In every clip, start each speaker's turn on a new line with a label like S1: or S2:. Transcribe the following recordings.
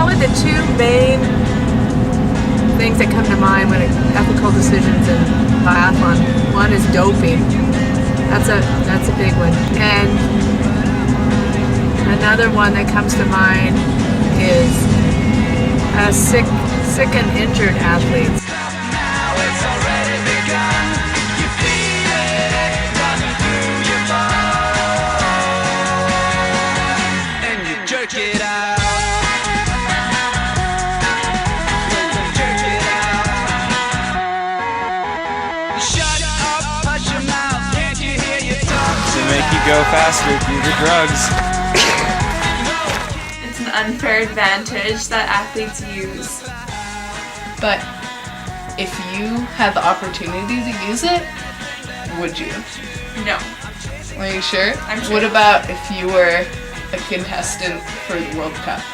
S1: probably the two main things that come to mind when ethical decisions in biathlon. One is doping. That's a big one. And another one that comes to mind is sick and injured athletes.
S2: Make you go faster, do the drugs.
S3: It's an unfair advantage that athletes use.
S4: But if you had the opportunity to use it, would you?
S3: No.
S4: Are you sure?
S3: I'm sure.
S4: What about if you were a contestant for the World Cup?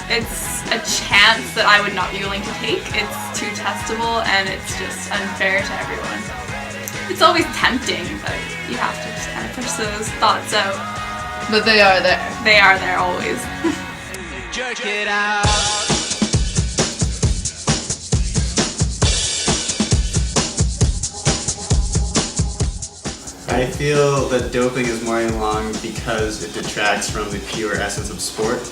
S3: It's a chance that I would not be willing to take. It's too testable and it's just unfair to everyone. It's always tempting, but you have to just kind of push those thoughts out.
S4: But they are there.
S3: They are there always.
S5: Jerk it out.
S6: I feel that doping is more along because it detracts from the pure essence of sport,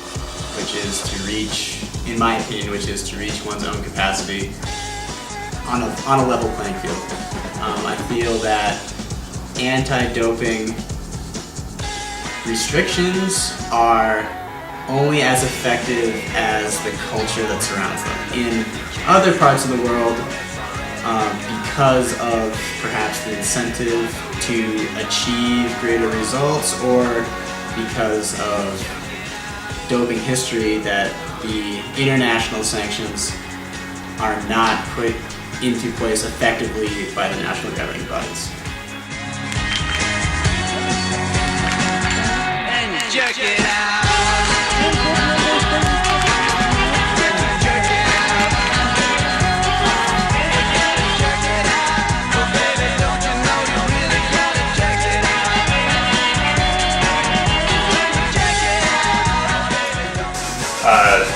S6: which is to reach, in my opinion, one's own capacity on a level playing field. I feel that anti-doping restrictions are only as effective as the culture that surrounds them. In other parts of the world, because of perhaps the incentive to achieve greater results or because of doping history, that the international sanctions are not put into place effectively by the national governing bodies.
S5: And jerk it out.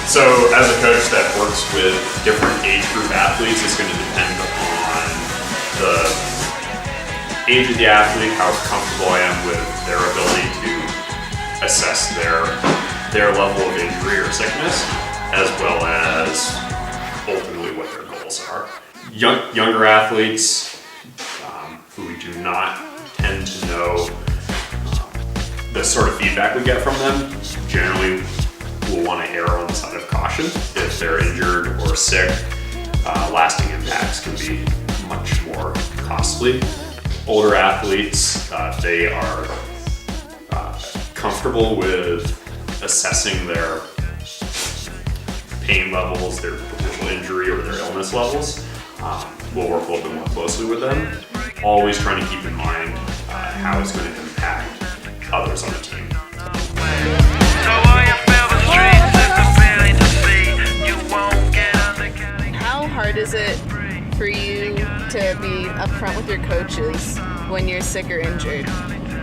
S7: So as a coach that works with different age group athletes, it's going to depend on the age of the athlete, how comfortable I am with their ability to assess their level of injury or sickness, as well as ultimately what their goals are. Younger athletes who do not tend to know the sort of feedback we get from them generally will want to err on the side of caution. If they're injured or sick, lasting impacts can be much more costly. Older athletes, they are comfortable with assessing their pain levels, their potential injury or their illness levels. We'll work a little bit more closely with them, always trying to keep in mind how it's going to impact others on the team.
S4: How hard is it for you to be upfront with your coaches when you're sick or injured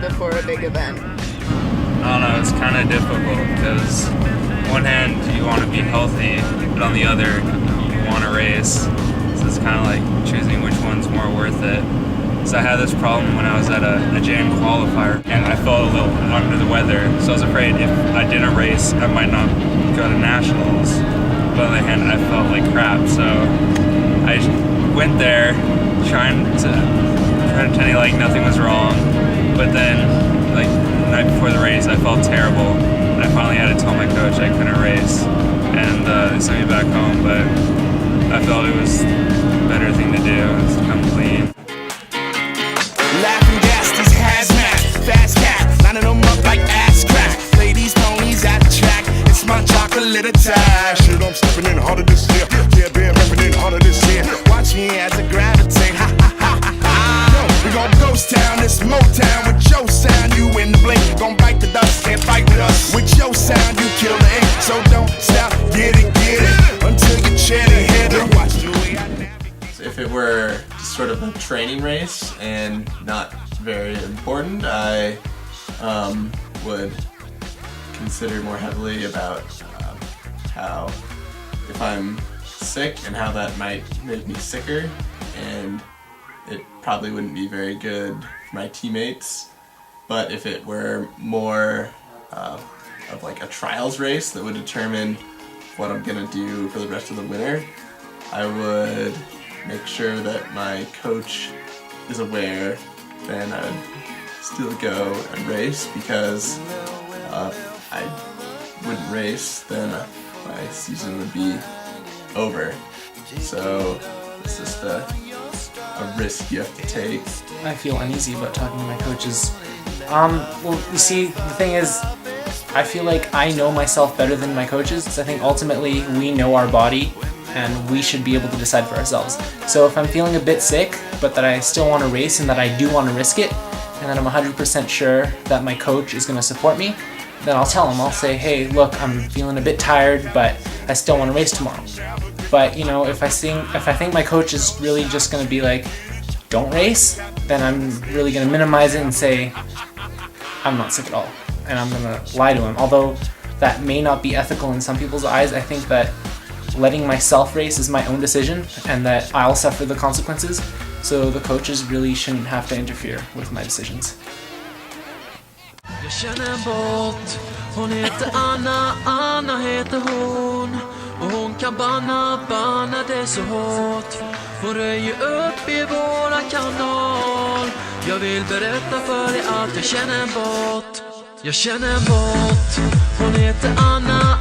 S4: before a big event?
S2: I don't know, it's kind of difficult because on one hand you want to be healthy, but on the other you want to race. So it's kind of like choosing which one's more worth it. So I had this problem when I was at a jam qualifier and I felt a little under the weather. So I was afraid if I didn't race, I might not go to nationals. But on the other hand, I felt like crap. So I went there trying to pretend like nothing was wrong. But then, like the night before the race, I felt terrible. And I finally had to tell my coach I couldn't race. And they sent me back home. But I felt it was the better thing to do, was to come clean.
S5: Laughing gas, these hazmat, fast cat, lining them up like ass crack. Ladies, ponies at the track, it's my chocolate attack. Shit, I'm stepping in harder this year. Yeah, been repping in harder this year. Watch me as I gravitate, ha ha ha ha ha. We gon' ghost town, this Motown with your sound. You in the blink, gon' bite the dust, can't fight with us. With your sound, you kill the ink, so don't stop, get it, until you chat and hit it. Watch the way I navigate.
S8: If it were just sort of a training race and not very important, I would consider more heavily about how if I'm sick and how that might make me sicker, and it probably wouldn't be very good for my teammates. But if it were more of like a trials race that would determine what I'm gonna do for the rest of the winter, I would make sure that my coach is aware. Then I would still go and race, because I wouldn't race, then my season would be over. So it's just a risk you have to take.
S9: I feel uneasy about talking to my coaches. Well, you see, the thing is, I feel like I know myself better than my coaches. I think ultimately we know our body and we should be able to decide for ourselves. So if I'm feeling a bit sick, but that I still want to race and that I do want to risk it, and that I'm 100% sure that my coach is going to support me, then I'll tell him. I'll say, hey, look, I'm feeling a bit tired, but I still want to race tomorrow. But you know, if I think my coach is really just going to be like, don't race, then I'm really going to minimize it and say, I'm not sick at all. And I'm going to lie to him. Although that may not be ethical in some people's eyes, I think that letting myself race is my own decision and that I'll suffer the consequences. So the coaches really shouldn't have to interfere with my decisions.
S10: Jag känner en bot, hon heter Anna, Anna heter hon. Och hon kan banna det så hårt. Hon röjer upp i våra kanal. Jag vill berätta för dig att jag känner en bot. Jag känner en bot, hon heter Anna.